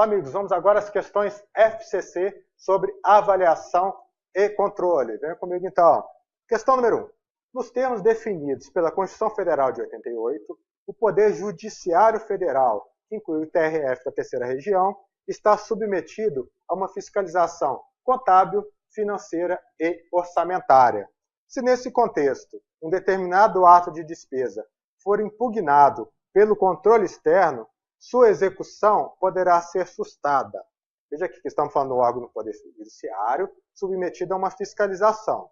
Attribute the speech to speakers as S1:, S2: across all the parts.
S1: Olá, amigos. Vamos agora às questões FCC sobre avaliação e controle. Venha comigo, então. Questão número 1. Nos termos definidos pela Constituição Federal de 88, o Poder Judiciário Federal, que inclui o TRF da Terceira Região, está submetido a uma fiscalização contábil, financeira e orçamentária. Se nesse contexto um determinado ato de despesa for impugnado pelo controle externo, sua execução poderá ser sustada. Veja aqui que estamos falando do órgão do Poder Judiciário submetido a uma fiscalização.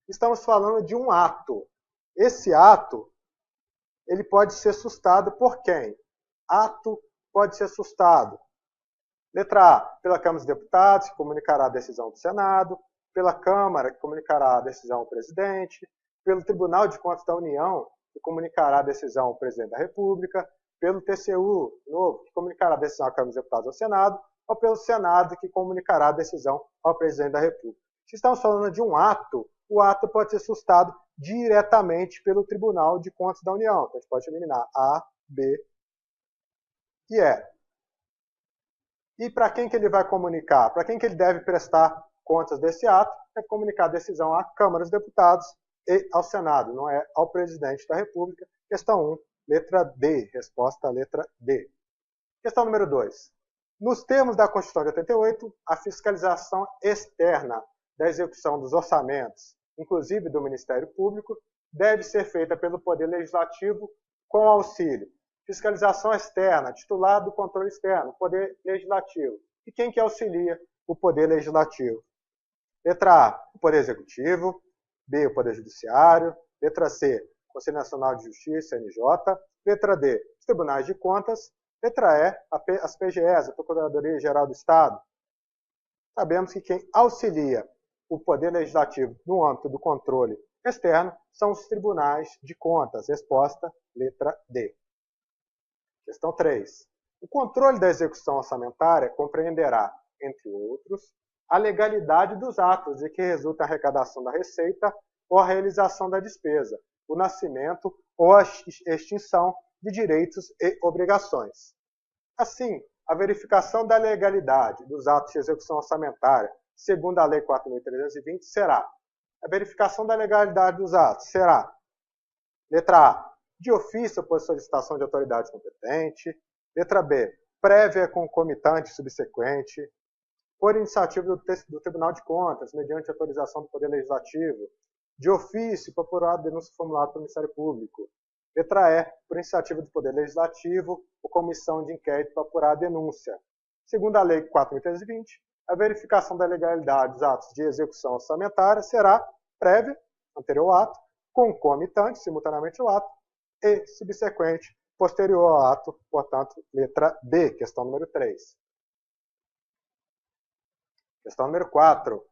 S1: Estamos falando de um ato. Esse ato ele pode ser sustado por quem? Ato pode ser sustado. Letra A, pela Câmara dos Deputados, que comunicará a decisão do Senado, pela Câmara, que comunicará a decisão ao presidente, pelo Tribunal de Contas da União, que comunicará a decisão ao presidente da República, pelo TCU novo, que comunicará a decisão à Câmara dos Deputados ao Senado, ou pelo Senado, que comunicará a decisão ao presidente da República. Se estamos falando de um ato, o ato pode ser sustado diretamente pelo Tribunal de Contas da União. Então, a gente pode eliminar A, B e E. E para quem que ele vai comunicar? Para quem que ele deve prestar contas desse ato? Deve comunicar a decisão à Câmara dos Deputados e ao Senado, não é ao presidente da República. Questão 1, letra D. Resposta à letra D. Questão número 2. Nos termos da Constituição de 88, a fiscalização externa da execução dos orçamentos, inclusive do Ministério Público, deve ser feita pelo Poder Legislativo com auxílio. Fiscalização externa, titular do controle externo, Poder Legislativo. E quem que auxilia o Poder Legislativo? Letra A, o Poder Executivo. B, o Poder Judiciário. Letra C, Conselho Nacional de Justiça, CNJ. Letra D, os Tribunais de Contas. Letra E, as PGEs, a Procuradoria-Geral do Estado. Sabemos que quem auxilia o Poder Legislativo no âmbito do controle externo são os Tribunais de Contas. Resposta, letra D. Questão 3. O controle da execução orçamentária compreenderá, entre outros, a legalidade dos atos de que resulta a arrecadação da receita ou a realização da despesa, o nascimento ou a extinção de direitos e obrigações. Assim, a verificação da legalidade dos atos de execução orçamentária, segundo a Lei 4.320, será: a verificação da legalidade dos atos será: letra A, de ofício por solicitação de autoridade competente. Letra B, prévia, concomitante e subsequente. Por iniciativa do Tribunal de Contas, mediante autorização do Poder Legislativo. De ofício, por apurado denúncia formulada pelo Ministério Público. Letra E, por iniciativa do Poder Legislativo, ou comissão de inquérito para apurar a denúncia. Segundo a Lei 4.320, a verificação da legalidade dos atos de execução orçamentária será prévia, anterior ao ato, concomitante, simultaneamente ao ato, e subsequente, posterior ao ato, portanto, letra B, questão número 3. Questão número 4.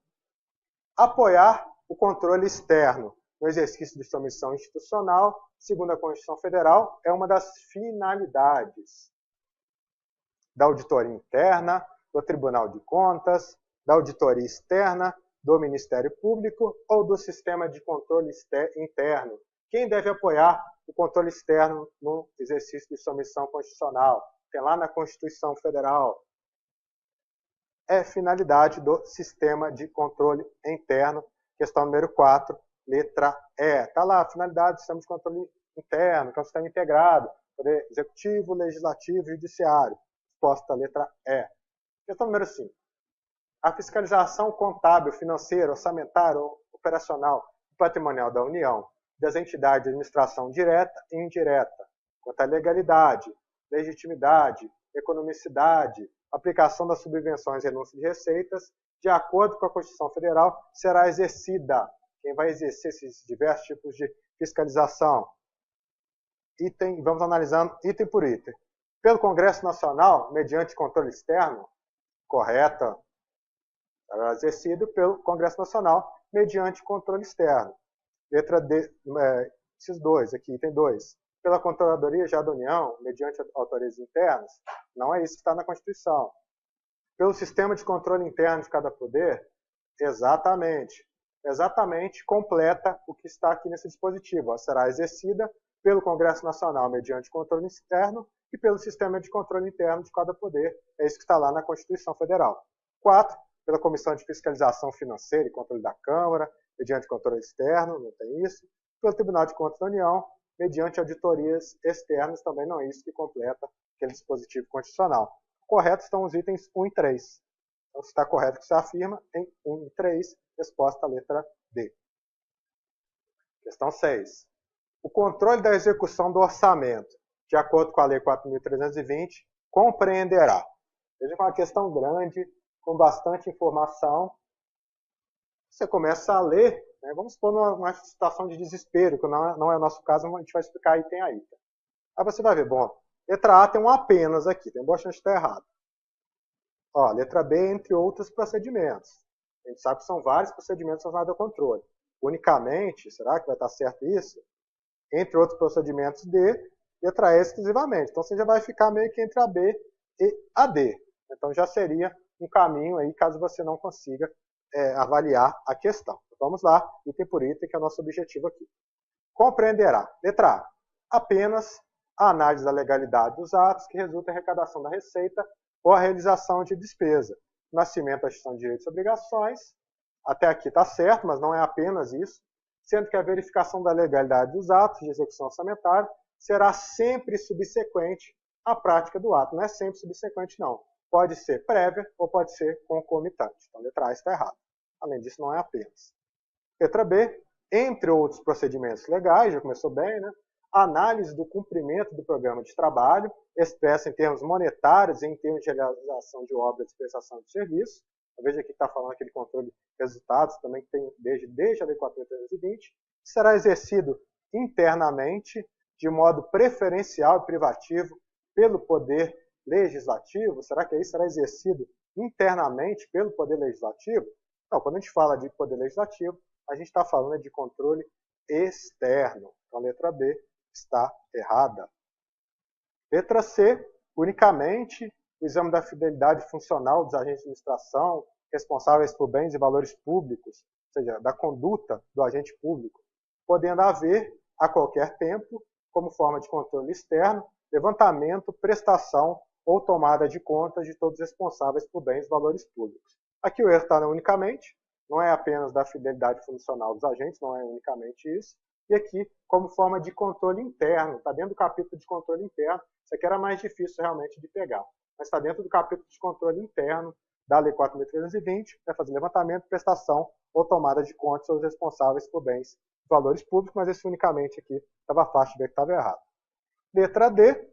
S1: Apoiar o controle externo no exercício de sua missão institucional, segundo a Constituição Federal, é uma das finalidades da auditoria interna, do Tribunal de Contas, da auditoria externa, do Ministério Público ou do sistema de controle interno. Quem deve apoiar o controle externo no exercício de sua missão constitucional? Tem lá na Constituição Federal. É finalidade do sistema de controle interno. Questão número 4, letra E. Está lá, finalidade do sistema de controle interno, que é um sistema integrado, Poder Executivo, Legislativo e Judiciário. Resposta, letra E. Questão número 5. A fiscalização contábil, financeira, orçamentária ou operacional e patrimonial da União, das entidades de administração direta e indireta, quanto à legalidade, legitimidade, economicidade, aplicação das subvenções e renúncia de receitas, de acordo com a Constituição Federal, será exercida. Quem vai exercer esses diversos tipos de fiscalização? Vamos analisando item por item. Pelo Congresso Nacional, mediante controle externo, correta, será exercido pelo Congresso Nacional, mediante controle externo. Letra D, esses dois aqui, item 2. Pela Controladoria Geral da União, mediante autorias internas, não é isso que está na Constituição. Pelo sistema de controle interno de cada poder, exatamente completa o que está aqui nesse dispositivo. Ela será exercida pelo Congresso Nacional mediante controle externo e pelo sistema de controle interno de cada poder. É isso que está lá na Constituição Federal. 4, pela Comissão de Fiscalização Financeira e Controle da Câmara, mediante controle externo, não tem isso. Pelo Tribunal de Contas da União, mediante auditorias externas, também não é isso que completa aquele dispositivo constitucional. Correto estão os itens 1 e 3. Então, se está correto o que se afirma, em 1 e 3, resposta à letra D. Questão 6. O controle da execução do orçamento, de acordo com a Lei 4.320, compreenderá. Veja que é uma questão grande, com bastante informação. Você começa a ler, né? Vamos supor numa situação de desespero, que não é o nosso caso, a gente vai explicar item a item. Aí você vai ver, bom, letra A tem um apenas aqui, tem boa chance de estar errado. Ó, letra B, entre outros procedimentos. A gente sabe que são vários procedimentos relacionados ao controle. Unicamente, será que vai estar certo isso? Entre outros procedimentos D, letra E exclusivamente. Então você já vai ficar meio que entre a B e a D. Então já seria um caminho aí, caso você não consiga avaliar a questão. Vamos lá, item por item, que é o nosso objetivo aqui. Compreenderá. Letra A. Apenas a análise da legalidade dos atos que resulta em arrecadação da receita ou a realização de despesa. Nascimento da gestão de direitos e obrigações. Até aqui está certo, mas não é apenas isso. Sendo que a verificação da legalidade dos atos de execução orçamentária será sempre subsequente à prática do ato. Não é sempre subsequente, não. Pode ser prévia ou pode ser concomitante. Então, letra A está errada. Além disso, não é apenas. Letra B, entre outros procedimentos legais, já começou bem, né? Análise do cumprimento do programa de trabalho, expressa em termos monetários e em termos de realização de obras de prestação de serviço. Veja aqui que está falando aquele controle de resultados, também que tem desde a Lei 4.320, será exercido internamente, de modo preferencial e privativo, pelo Poder Legislativo. Será que aí será exercido internamente pelo Poder Legislativo? Não, quando a gente fala de Poder Legislativo, a gente está falando de controle externo. Então, a letra B está errada. Letra C, unicamente o exame da fidelidade funcional dos agentes de administração responsáveis por bens e valores públicos, ou seja, da conduta do agente público, podendo haver, a qualquer tempo, como forma de controle externo, levantamento, prestação ou tomada de contas de todos os responsáveis por bens e valores públicos. Aqui o erro está unicamente, não é apenas da fidelidade funcional dos agentes, não é unicamente isso. E aqui, como forma de controle interno, está dentro do capítulo de controle interno. Isso aqui era mais difícil realmente de pegar, mas está dentro do capítulo de controle interno da Lei 4.320, vai fazer levantamento, prestação ou tomada de contas dos responsáveis por bens e valores públicos, mas esse unicamente aqui estava fácil de ver que estava errado. Letra D,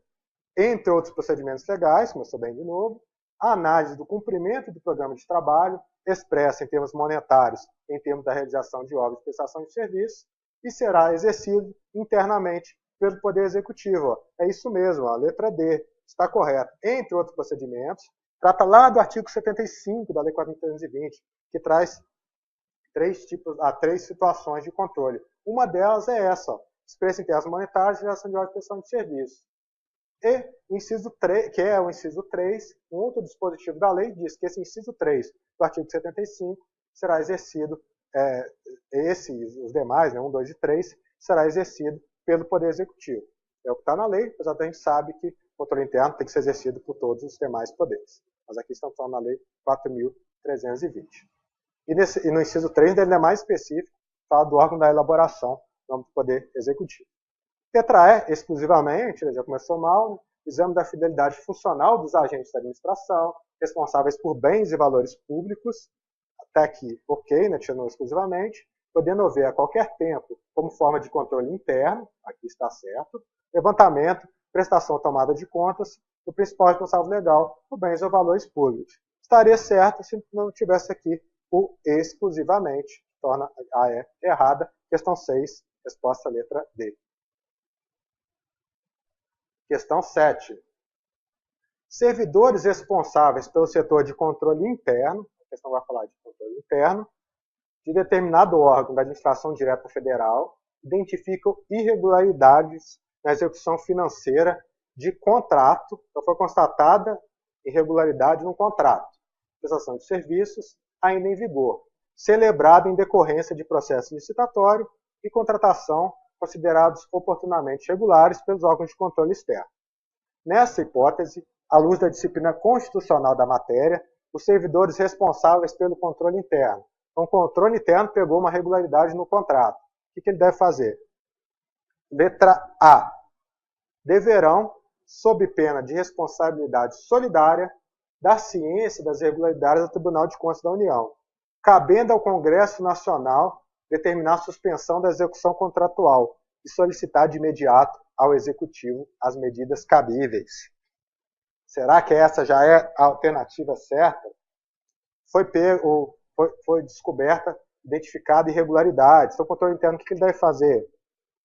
S1: entre outros procedimentos legais, começou bem de novo, a análise do cumprimento do programa de trabalho, expressa em termos monetários, em termos da realização de obras e prestação de serviços, e será exercido internamente pelo Poder Executivo. É isso mesmo, a letra D está correta. Entre outros procedimentos, trata lá do artigo 75 da Lei 4.320, que traz três situações de controle. Uma delas é essa, expressa em termos monetários e realização de obras e prestação de serviços. E o inciso 3, que é o inciso 3, um outro dispositivo da lei diz que esse inciso 3 do artigo 75 será exercido, os demais, né, 1, 2 e 3, será exercido pelo Poder Executivo. É o que está na lei, apesar de a gente sabe que o controle interno tem que ser exercido por todos os demais poderes. Mas aqui estamos falando na Lei 4.320. E no inciso 3, ele é mais específico, fala do órgão da elaboração, no âmbito do Poder Executivo. Letra E, exclusivamente, já começou mal, né? Exame da fidelidade funcional dos agentes da administração, responsáveis por bens e valores públicos, até aqui, ok, né, tirando exclusivamente, podendo haver a qualquer tempo, como forma de controle interno, aqui está certo, levantamento, prestação ou tomada de contas do principal responsável legal por bens ou valores públicos. Estaria certo se não tivesse aqui o exclusivamente, torna a E errada. Questão 6, resposta letra D. Questão 7. Servidores responsáveis pelo setor de controle interno, a questão vai falar de controle interno, de determinado órgão da administração direta federal, identificam irregularidades na execução financeira de contrato, então foi constatada irregularidade no contrato, prestação de serviços ainda em vigor, celebrado em decorrência de processo licitatório e contratação considerados oportunamente regulares pelos órgãos de controle externo. Nessa hipótese, à luz da disciplina constitucional da matéria, os servidores responsáveis pelo controle interno. Então, o controle interno pegou uma irregularidade no contrato. O que ele deve fazer? Letra A. Deverão, sob pena de responsabilidade solidária, dar ciência das irregularidades ao Tribunal de Contas da União, cabendo ao Congresso Nacional determinar a suspensão da execução contratual e solicitar de imediato ao Executivo as medidas cabíveis. Será que essa já é a alternativa certa? Foi descoberta, identificada irregularidades. Então, o controle interno, o que ele deve fazer?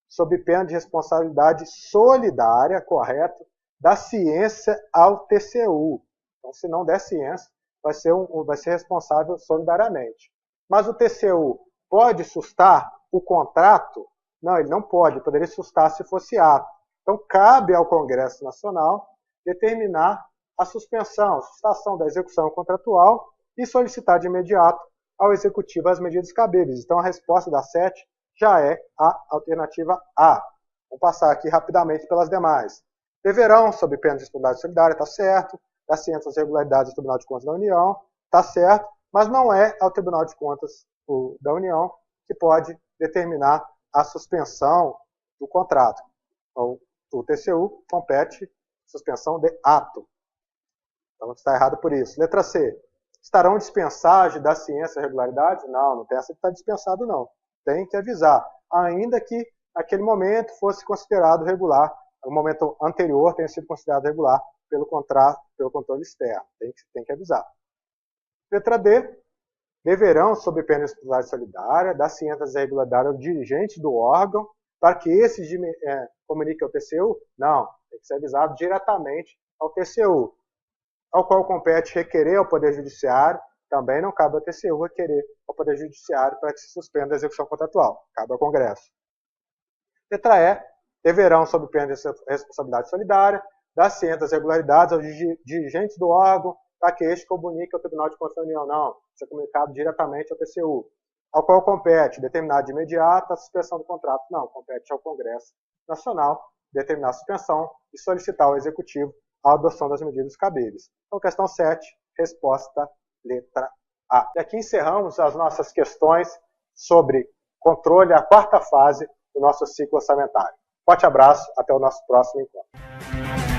S1: Sob pena de responsabilidade solidária, correto, dar ciência ao TCU. Então, se não der ciência, vai ser responsável solidariamente. Mas o TCU pode sustar o contrato? Não, ele não pode. Poderia sustar se fosse ato. Então, cabe ao Congresso Nacional determinar a sustação da execução contratual e solicitar de imediato ao Executivo as medidas cabíveis. Então, a resposta da 7 já é a alternativa A. Vamos passar aqui rapidamente pelas demais. Deverão, sob pena de responsabilidade solidária, está certo. Dar ciência às irregularidades do Tribunal de Contas da União, está certo, mas não é ao Tribunal de Contas da União que pode determinar a suspensão do contrato. Então, o TCU compete suspensão de ato. Então, está errado por isso. Letra C. Estarão dispensados de dar ciência às irregularidades? Não, não tem essa de estar dispensado, não. Tem que avisar, ainda que naquele momento fosse considerado regular, no momento anterior tenha sido considerado regular pelo controle externo. Tem que avisar. Letra D. Deverão, sob pena de responsabilidade solidária, dar ciência das irregularidades ao dirigente do órgão para que esse comunique ao TCU? Não, tem que ser avisado diretamente ao TCU, ao qual compete requerer ao Poder Judiciário. Também não cabe ao TCU requerer ao Poder Judiciário para que se suspenda a execução contratual. Cabe ao Congresso. Letra E. Deverão, sob pena de responsabilidade solidária, dar ciência das irregularidades aos dirigentes do órgão para que este comunique ao Tribunal de Contas da União. Não, isso é comunicado diretamente ao TCU, ao qual compete determinar de imediato a suspensão do contrato. Não, compete ao Congresso Nacional determinar a suspensão e solicitar ao Executivo a adoção das medidas cabíveis. Então, questão 7, resposta letra A. E aqui encerramos as nossas questões sobre controle, a quarta fase do nosso ciclo orçamentário. Forte abraço, até o nosso próximo encontro.